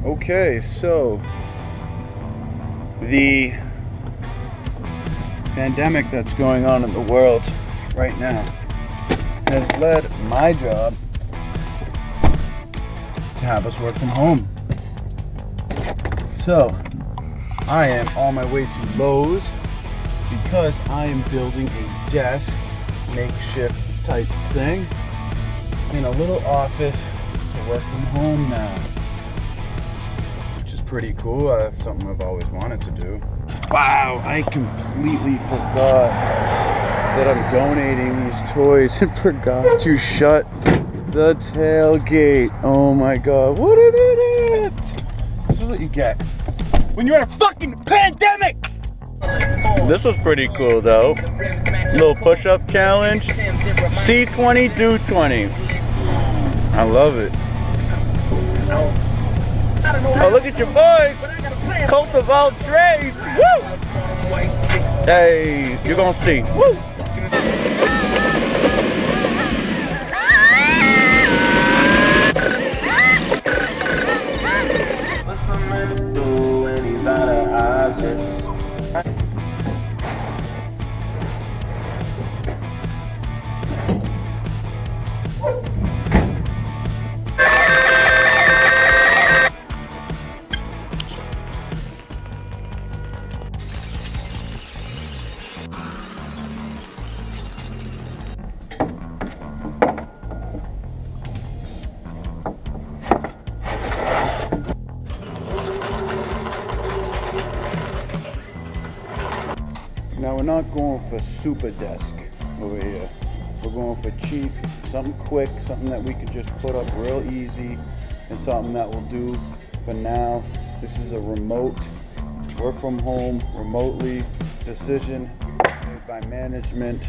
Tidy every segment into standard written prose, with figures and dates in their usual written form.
Okay, so the pandemic that's going on in the world right now has led my job to have us work from home. So I am on my way to Lowe's because I am building a desk makeshift type thing in a little office to work from home now, which is pretty cool. That's something I've always wanted to do. Wow, I completely forgot that I'm donating these toys and forgot to shut the tailgate. Oh my god, what an idiot! This is what you get when you're in a fucking pandemic! This was pretty cool though. Little push-up challenge. C20, do 20. I love it. Oh, look at your boy! Kolton of all trades! Woo! Hey, you're gonna see. Woo! What's the man do when he's out of options? Now we're not going for super desk over here. We're going for cheap, something quick, something that we could just put up real easy, and something that will do for now. This is a remote, work from home, remotely decision made by management.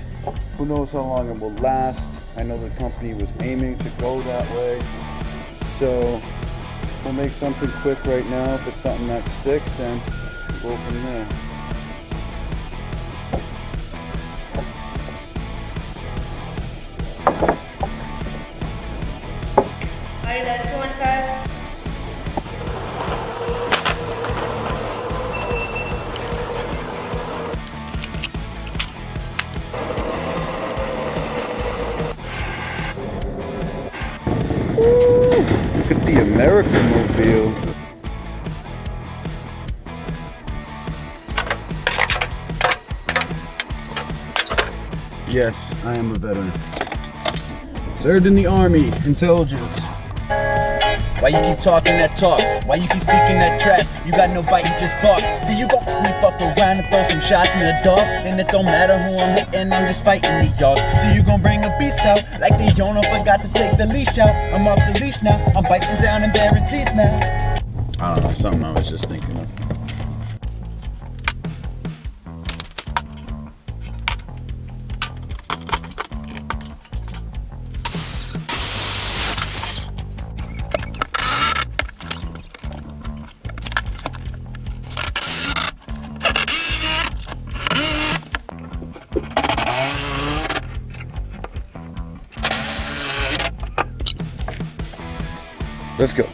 Who knows how long it will last. I know the company was aiming to go that way. So we'll make something quick right now. If it's something that sticks, then we'll go from there. Look at the American Mobile. Yes, I am a veteran. Served in the Army, intelligence. Why you keep talking that talk? Why you keep speaking that trash? You got no bite, you just bark. So you gon' me fuck around and throw some shots in the dark. And it don't matter who I'm hitting, I'm just fighting these y'all. So you gon' bring a beast out like the owner forgot to take the leash out. I'm off the leash now, I'm biting down and baring teeth now. I don't know, something I was just thinking of. Let's go.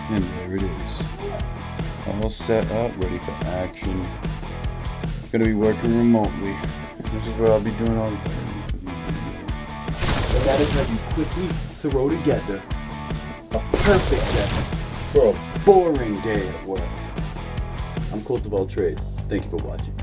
And there it is. All set up, ready for action. Gonna be working remotely. This is where I'll be doing all the that is how you quickly throw together a perfect desk for a boring day at work. I'm Kolton of all trades. Thank you for watching.